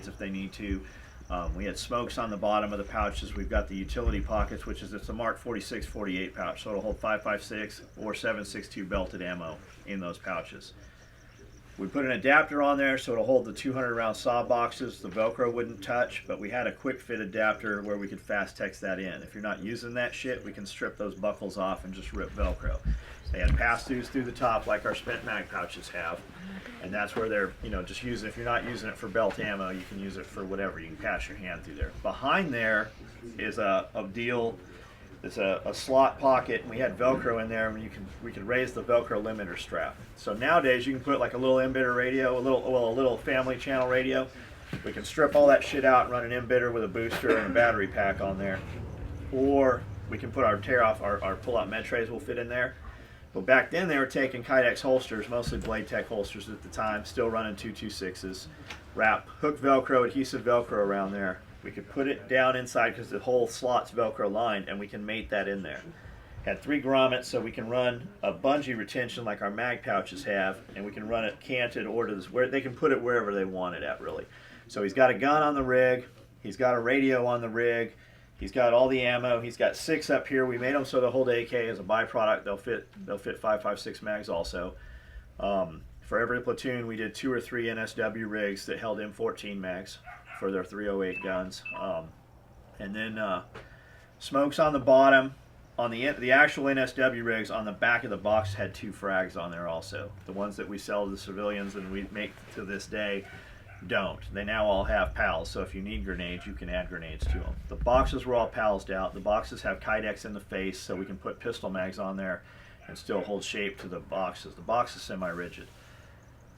grenades if they need to. We had smokes on the bottom of the pouches. We've got the utility pockets, which is it's a Mark 46-48 pouch, so it'll hold 5.56 or 7.62 belted ammo in those pouches. We put an adapter on there so it'll hold the 200 round saw boxes. The Velcro wouldn't touch, but we had a quick fit adapter where we could fast text that in. If you're not using that shit, we can strip those buckles off and just rip Velcro. They had pass-throughs through the top like our spent mag pouches have, and that's where they're, just using. If you're not using it for belt ammo, you can use it for whatever. You can pass your hand through there. Behind there is a deal. It's a slot pocket, and we had Velcro in there, and we could raise the Velcro limiter strap. So nowadays you can put like a little embedder radio, a little family channel radio. We can strip all that shit out and run an embedder with a booster and a battery pack on there, or we can put our pull-out med trays will fit in there. But back then they were taking Kydex holsters, mostly Blade Tech holsters at the time, still running 226s. Wrap hook Velcro, adhesive Velcro around there. We could put it down inside because the whole slot's Velcro lined, and we can mate that in there. Had 3 grommets, so we can run a bungee retention like our mag pouches have, and we can run it canted or to this, where they can put it wherever they want it at, really. So he's got a gun on the rig, he's got a radio on the rig, he's got all the ammo, he's got 6 up here. We made them so the whole AK as a byproduct. They'll fit 5.56 mags also. For every platoon, we did 2 or 3 NSW rigs that held M14 mags for their 308 guns, and then smokes on the bottom. On the actual NSW rigs, on the back of the box had 2 frags on there also. The ones that we sell to the civilians and we make to this day don't. They now all have PALs, so if you need grenades, you can add grenades to them. The boxes were all PALsed out. The boxes have Kydex in the face, so we can put pistol mags on there and still hold shape to the boxes. The box is semi-rigid.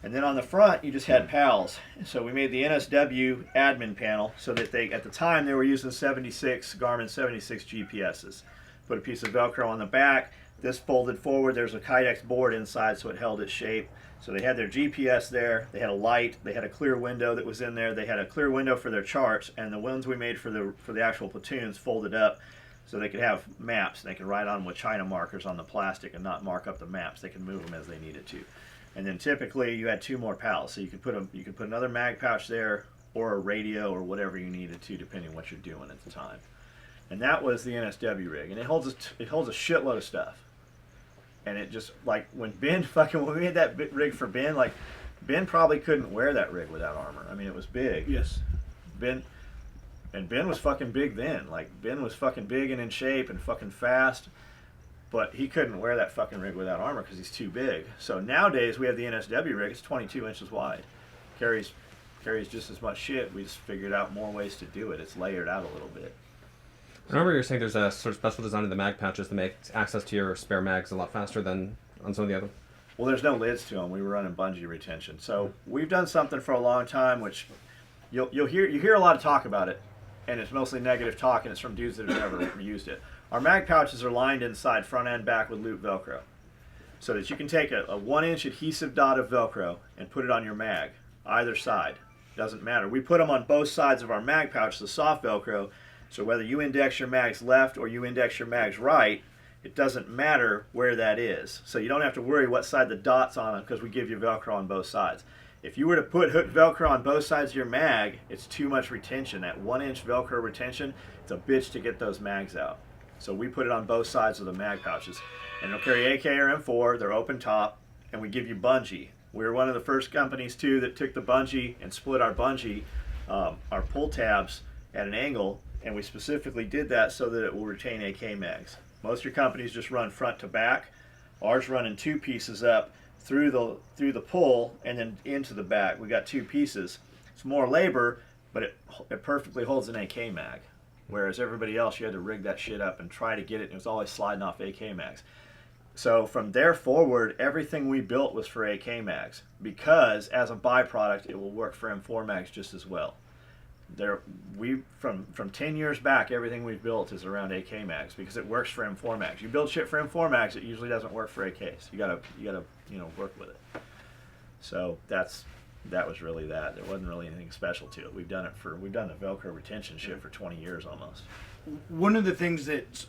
And then on the front, you just had PALs. So we made the NSW admin panel so that at the time, they were using Garmin 76 GPSs. Put a piece of Velcro on the back. This folded forward. There's a Kydex board inside, so it held its shape. So they had their GPS there. They had a light. They had a clear window that was in there. They had a clear window for their charts, and the ones we made for the actual platoons folded up so they could have maps. They could write on with China markers on the plastic and not mark up the maps. They could move them as they needed to. And then typically you had 2 more PALs, so you could put another mag pouch there or a radio or whatever you needed to, depending on what you're doing at the time. And that was the NSW rig, and it holds a shitload of stuff. And it just, like, when we made that rig for Ben, like, Ben probably couldn't wear that rig without armor. I mean, it was big. Yes. Ben was fucking big then. Like, Ben was fucking big and in shape and fucking fast, but he couldn't wear that fucking rig without armor because he's too big. So nowadays we have the NSW rig. It's 22 inches wide. Carries just as much shit. We just figured out more ways to do it. It's layered out a little bit. I remember you were saying there's a sort of special design in the mag pouches that makes access to your spare mags a lot faster than on some of the other. Well, there's no lids to them. We were running bungee retention. So we've done something for a long time, which you hear a lot of talk about it, and it's mostly negative talk, and it's from dudes that have never used it. Our mag pouches are lined inside, front and back, with loop Velcro, so that you can take a 1-inch adhesive dot of Velcro and put it on your mag, either side. Doesn't matter. We put them on both sides of our mag pouch, the soft Velcro. So whether you index your mags left or you index your mags right, it doesn't matter where that is. So you don't have to worry what side the dot's on because we give you Velcro on both sides. If you were to put hook Velcro on both sides of your mag, it's too much retention. That 1-inch Velcro retention, it's a bitch to get those mags out. So we put it on both sides of the mag pouches. And they'll carry AK or M4, they're open top, and we give you bungee. We were one of the first companies, too, that took the bungee and split our bungee, our pull tabs at an angle, and we specifically did that so that it will retain AK mags. Most of your companies just run front to back. Ours run in 2 pieces up through the pull and then into the back. We got 2 pieces. It's more labor, but it perfectly holds an AK mag. Whereas everybody else, you had to rig that shit up and try to get it, and it was always sliding off AK mags. So from there forward, everything we built was for AK mags, because as a byproduct, it will work for M4 mags just as well. From 10 years back, everything we've built is around AK mags because it works for M4 mags. You build shit for M4 mags, it usually doesn't work for AKs. You gotta work with it. So that was really that. There wasn't really anything special to it. We've done the Velcro retention shit for 20 years almost. One of the things that's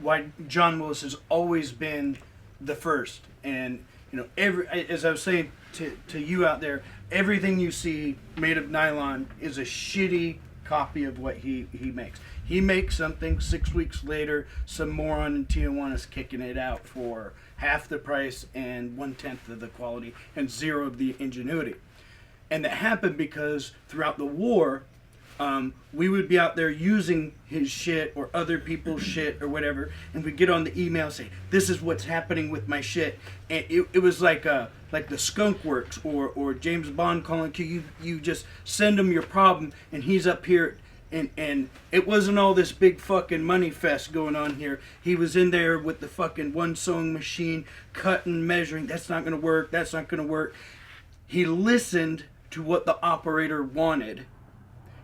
why John Willis has always been the first, and as I was saying, to you out there, everything you see made of nylon is a shitty copy of what he makes. He makes something, 6 weeks later, some moron in Tijuana is kicking it out for half the price and 1/10 of the quality and zero of the ingenuity. And that happened because throughout the war, we would be out there using his shit or other people's shit or whatever, and we'd get on the email and say, "This is what's happening with my shit." And it was like the Skunk Works or James Bond calling you. You just send him your problem, and he's up here. And it wasn't all this big fucking money fest going on here. He was in there with the fucking one sewing machine, cutting, measuring. That's not going to work. That's not going to work. He listened to what the operator wanted.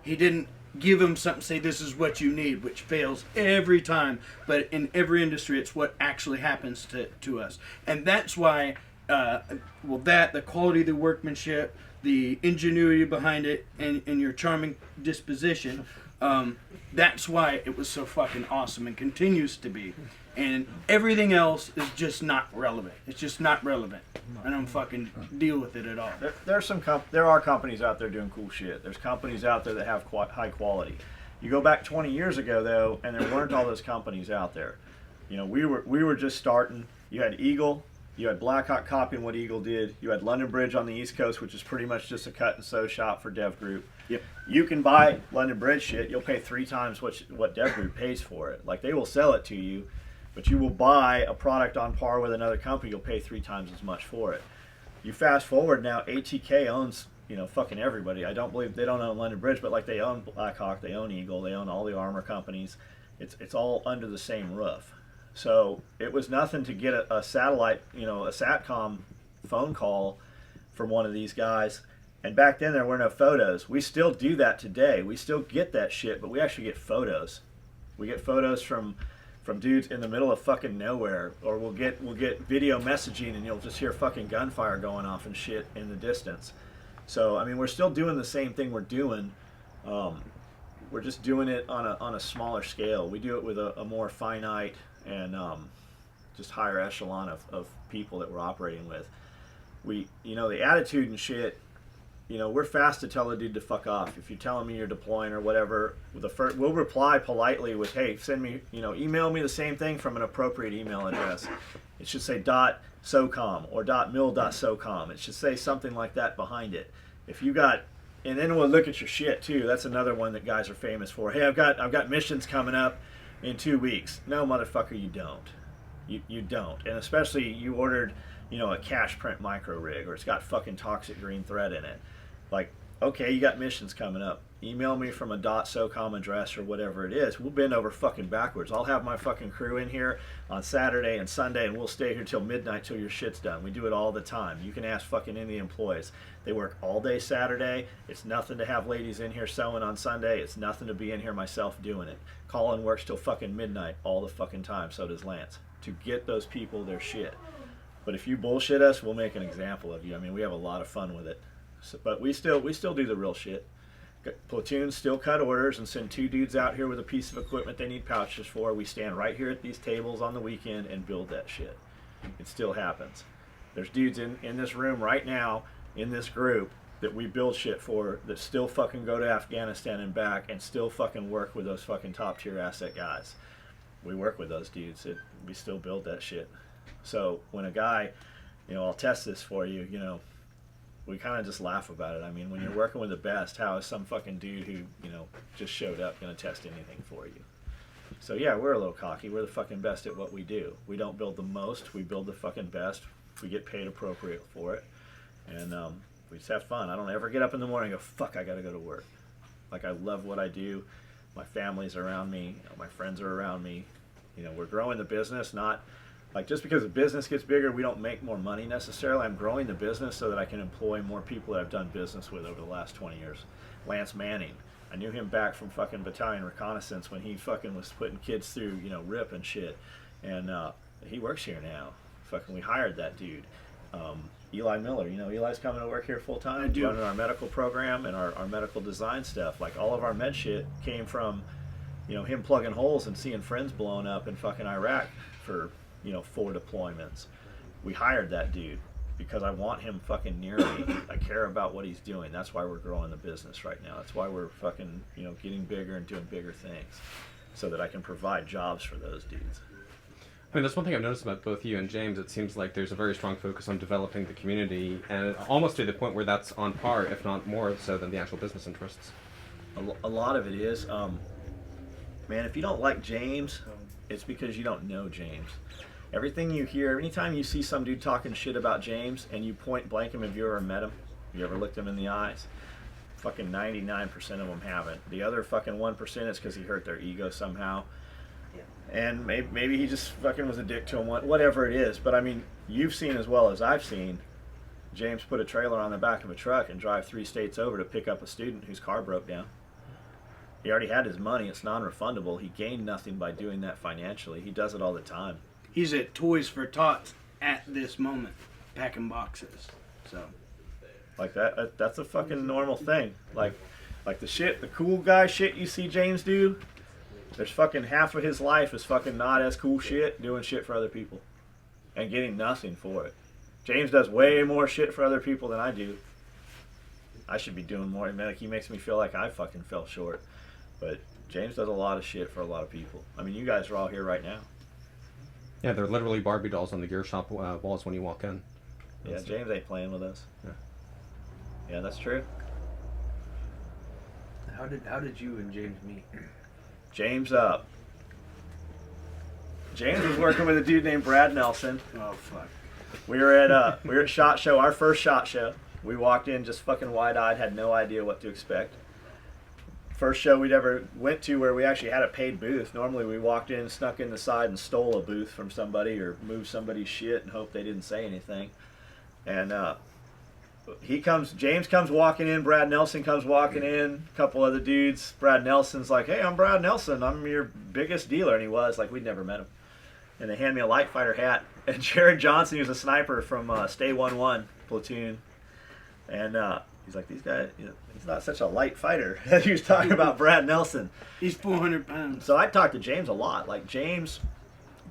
He didn't give him something, say this is what you need, which fails every time. But in every industry, it's what actually happens to us. And that's why, the quality of the workmanship, the ingenuity behind it, and your charming disposition, that's why it was so fucking awesome and continues to be. And everything else is just not relevant. It's just not relevant. I don't fucking deal with it at all. There are companies out there doing cool shit. There's companies out there that have high quality. You go back 20 years ago though, and there weren't all those companies out there. You know, we were just starting. You had Eagle. You had Blackhawk copying what Eagle did. You had London Bridge on the East Coast, which is pretty much just a cut and sew shop for Dev Group. Yep. You can buy London Bridge shit. You'll pay 3 times what Dev Group pays for it. Like, they will sell it to you, but you will buy a product on par with another company. You'll pay 3 times as much for it. You fast forward now, ATK owns, fucking everybody. I don't believe they don't own London Bridge, but like, they own Blackhawk, they own Eagle, they own all the armor companies. It's all under the same roof. So it was nothing to get a satellite, a SATCOM phone call from one of these guys. And back then there were no photos. We still do that today. We still get that shit, but we actually get photos. We get photos from dudes in the middle of fucking nowhere, or we'll get video messaging, and you'll just hear fucking gunfire going off and shit in the distance. So I mean, we're still doing the same thing we're doing. We're just doing it on a smaller scale. We do it with a more finite and just higher echelon of people that we're operating with. The attitude and shit, we're fast to tell a dude to fuck off. If you're telling me you're deploying or whatever, we'll reply politely with, hey, send me, email me the same thing from an appropriate email address. It should say .socom or .mil.socom. It should say something like that behind it. If you got, and then we'll look at your shit too. That's another one that guys are famous for. Hey, I've got missions coming up in 2 weeks. No, motherfucker, you don't. You don't. And especially you ordered, a cash print micro rig, or it's got fucking toxic green thread in it. Like, okay, you got missions coming up. Email me from a .socom address or whatever it is. We'll bend over fucking backwards. I'll have my fucking crew in here on Saturday and Sunday, and we'll stay here till midnight till your shit's done. We do it all the time. You can ask fucking any of the employees. They work all day Saturday. It's nothing to have ladies in here sewing on Sunday. It's nothing to be in here myself doing it. Colin works till fucking midnight all the fucking time. So does Lance. To get those people their shit. But if you bullshit us, we'll make an example of you. I mean, we have a lot of fun with it. So, but we still do the real shit. Platoons still cut orders and send 2 dudes out here with a piece of equipment they need pouches for. We stand right here at these tables on the weekend and build that shit. It still happens. There's dudes in this room right now, in this group, that we build shit for, that still fucking go to Afghanistan and back and still fucking work with those fucking top tier asset guys. We work with those dudes. We still build that shit. So when a guy, I'll test this for you, we kind of just laugh about it. I mean, when you're working with the best, how is some fucking dude who, just showed up going to test anything for you? So yeah, we're a little cocky. We're the fucking best at what we do. We don't build the most. We build the fucking best. We get paid appropriate for it. And we just have fun. I don't ever get up in the morning and go, fuck, I got to go to work. Like, I love what I do. My family's around me. My friends are around me. We're growing the business, not... Like, just because the business gets bigger, we don't make more money necessarily. I'm growing the business so that I can employ more people that I've done business with over the last 20 years. Lance Manning. I knew him back from fucking battalion reconnaissance when he fucking was putting kids through, RIP and shit. And he works here now. Fucking, we hired that dude. Eli Miller. Eli's coming to work here full time. I do. Running our medical program and our medical design stuff. Like, all of our med shit came from, him plugging holes and seeing friends blowing up in fucking Iraq for... 4 deployments. We hired that dude. because I want him fucking near me. I care about what he's doing. That's why we're growing the business right now. That's why we're fucking, getting bigger and doing bigger things, so that I can provide jobs for those dudes. I mean, that's one thing I've noticed about both you and James. It seems like there's a very strong focus on developing the community, and almost to the point where that's on par, if not more so, than the actual business interests. A lot of it is, man, if you don't like James, it's because you don't know James. Everything you hear, anytime you see some dude talking shit about James and you point blank him, have you ever met him? You ever looked him in the eyes? Fucking 99% of them haven't. The other fucking 1% is because he hurt their ego somehow. And maybe he just fucking was a dick to him, whatever it is. But I mean, you've seen as well as I've seen James put a trailer on the back of a truck and drive 3 states over to pick up a student whose car broke down. He already had his money. It's non-refundable. He gained nothing by doing that financially. He does it all the time. He's at Toys for Tots at this moment, packing boxes. So, like that's a fucking normal thing. Like the cool guy shit you see James do. There's fucking half of his life is fucking not as cool shit, doing shit for other people, and getting nothing for it. James does way more shit for other people than I do. I should be doing more. Man, he makes me feel like I fucking fell short. But James does a lot of shit for a lot of people. I mean, you guys are all here right now. Yeah, they're literally Barbie dolls on the gear shop walls when you walk in. Yeah, James ain't playing with us. Yeah, that's true. How did you and James meet? James was working with a dude named Brad Nelson. oh fuck. We were at SHOT Show, our first SHOT Show. We walked in just fucking wide-eyed, had no idea what to expect. First show we'd ever went to where we actually had a paid booth. Normally we walked in, snuck in the side, and stole a booth from somebody or moved somebody's shit and hoped they didn't say anything. And James comes walking in, Brad Nelson comes walking in, a couple other dudes. Brad Nelson's like, "Hey, I'm Brad Nelson. I'm your biggest dealer." And he was, like, we'd never met him. And they hand me a light fighter hat. And Jared Johnson, who's a sniper from Stay 1-1 platoon. And he's like, "These guys, he's not such a light fighter." He was talking about Brad Nelson. He's 400 pounds. So I talked to James a lot. Like James,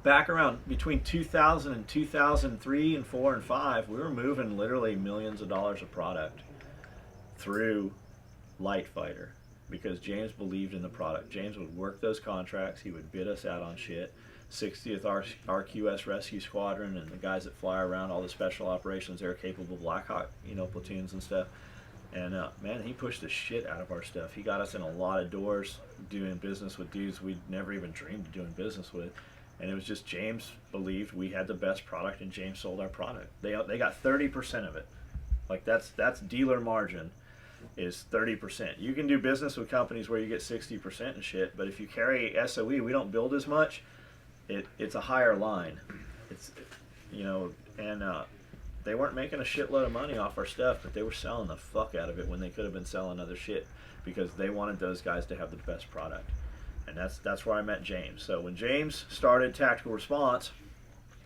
back around between 2000 and 2003 and 4 and 5, we were moving literally millions of dollars of product through Light Fighter because James believed in the product. James would work those contracts. He would bid us out on shit. 60th RQS Rescue Squadron and the guys that fly around all the special operations, they're capable Blackhawk, platoons and stuff. And man, he pushed the shit out of our stuff. He got us in a lot of doors doing business with dudes we'd never even dreamed of doing business with. And it was just James believed we had the best product, and James sold our product. They got 30% of it. Like that's dealer margin is 30%. You can do business with companies where you get 60% and shit, but if you carry SOE, we don't build as much. It's a higher line. It's and they weren't making a shitload of money off our stuff, but they were selling the fuck out of it when they could have been selling other shit because they wanted those guys to have the best product. And that's where I met James. So when James started Tactical Response,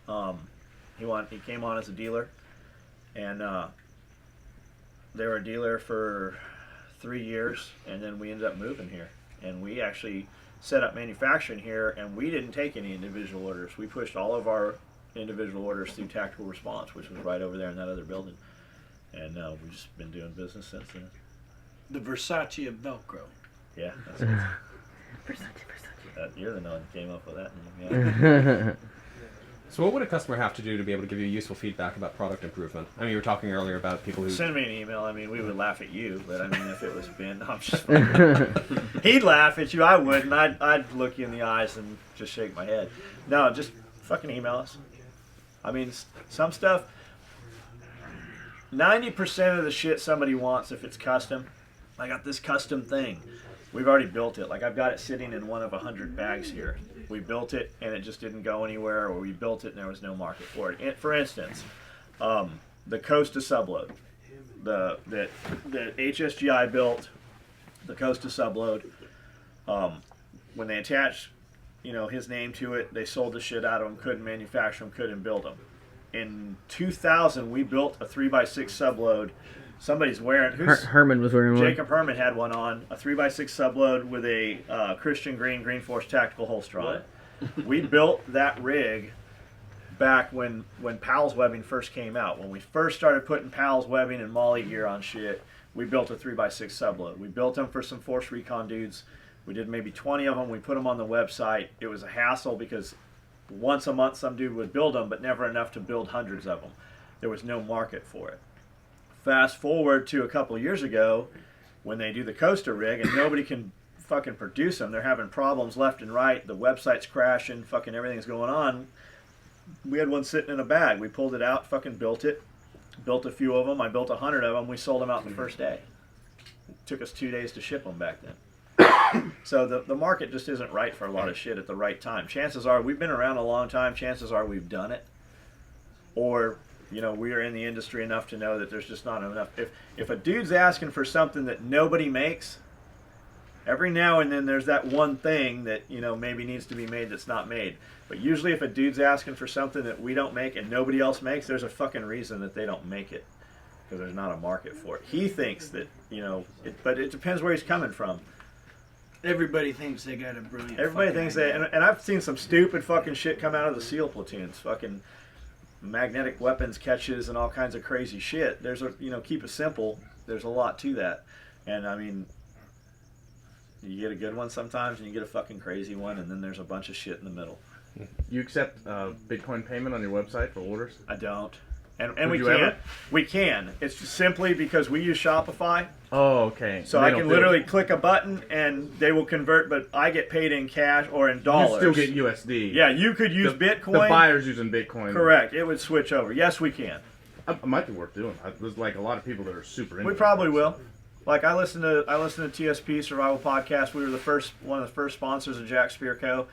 he came on as a dealer, and they were a dealer for 3 years, and then we ended up moving here, and we actually set up manufacturing here, and we didn't take any individual orders. We pushed all of our individual orders through Tactical Response, which was right over there in that other building, and we've just been doing business since then. The Versace of Velcro. Yeah, that's Versace. you're the one that came up with that. Yeah. So what would a customer have to do to be able to give you useful feedback about product improvement? I mean, you were talking earlier about people who... Send me an email. I mean, we would laugh at you, but I mean, if it was Ben, no, I'm just fucking... He'd laugh at you. I wouldn't. I'd look you in the eyes and just shake my head. No, just fucking email us. I mean, some stuff... 90% of the shit somebody wants, if it's custom, I got this custom thing. We've already built it. Like, I've got it sitting in one of 100 bags here. We built it, and it just didn't go anywhere, or we built it, and there was no market for it. For instance, the Costa Subload. That HSGI built, the Costa Subload. When they attached, his name to it, they sold the shit out of them, couldn't manufacture them, couldn't build them. In 2000, we built a 3x6 Subload. Somebody's wearing... Herman was wearing one. Jacob Herman had one on, a 3x6 Subload with a Christian Green Force tactical holster on it. We built that rig back when Powell's webbing first came out. When we first started putting Powell's webbing and Molly gear on shit, we built a 3x6 subload. We built them for some Force Recon dudes. We did maybe 20 of them. We put them on the website. It was a hassle because once a month some dude would build them, but never enough to build hundreds of them. There was no market for it. Fast forward to a couple of years ago when they do the coaster rig and nobody can fucking produce them. They're having problems left and right. The website's crashing. Fucking everything's going on. We had one sitting in a bag. We pulled it out, fucking built it. Built a few of them. I built 100 of them. We sold them out the first day. It took us 2 days to ship them back then. So the market just isn't right for a lot of shit at the right time. Chances are we've been around a long time. Chances are we've done it. Or, you know, we are in the industry enough to know that there's just not enough. If a dude's asking for something that nobody makes, every now and then there's that one thing that, you know, maybe needs to be made that's not made. But usually if a dude's asking for something that we don't make and nobody else makes, there's a fucking reason that they don't make it. Because there's not a market for it. He thinks that, you know, but it depends where he's coming from. Everybody thinks they got a brilliant. Everybody thinks idea. that, and I've seen some stupid fucking shit come out of the SEAL platoons. Fucking magnetic weapons catches and all kinds of crazy shit. There's a, you know, keep it simple. There's a lot to that. And I mean, you get a good one sometimes and you get a fucking crazy one, and then there's a bunch of shit in the middle. You accept Bitcoin payment on your website for orders? I don't. And Would we you can't. ever? We can. It's just simply because we use Shopify. Oh, okay. So They I don't can do it. literally click a button and they will convert, but I get paid in cash or in You dollars. still get USD. Yeah, you could use Bitcoin. The buyer's using Bitcoin. Correct. It would switch over. Yes, we can. It might be worth doing. There's like a lot of people that are super into We it. probably will. Like I listen to TSP Survival Podcast. We were one of the first sponsors of Jack Spear Co.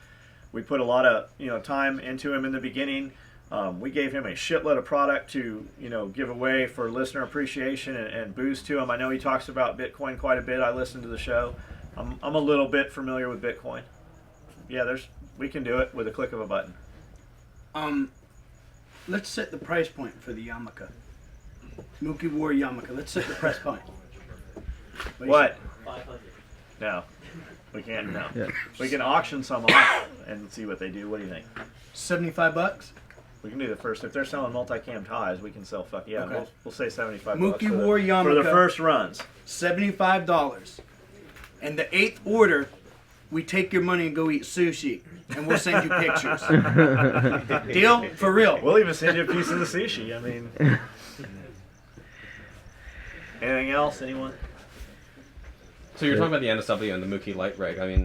We put a lot of time into him in the beginning. We gave him a shitload of product to give away for listener appreciation and boost to him. I know he talks about Bitcoin quite a bit. I listen to the show. I'm a little bit familiar with Bitcoin. Yeah, we can do it with a click of a button. Let's set the price point for the yarmulke. Mookie wore yarmulke. Let's set the price point. What? 500. No, we can't. No, Yeah. we can auction some off and see what they do. What do you think? $75. We can do the first. If they're selling multi-cam ties, we can sell. Yeah, Okay. we'll say 75. Mookie bucks wore for yarmulke. the first runs. $75. And the 8th order, we take your money and go eat sushi, and we'll send you pictures. Deal? For real. We'll even send you a piece of the sushi. I mean, anything else? Anyone? So you're talking about the NSW and the Mookie light rig. I mean,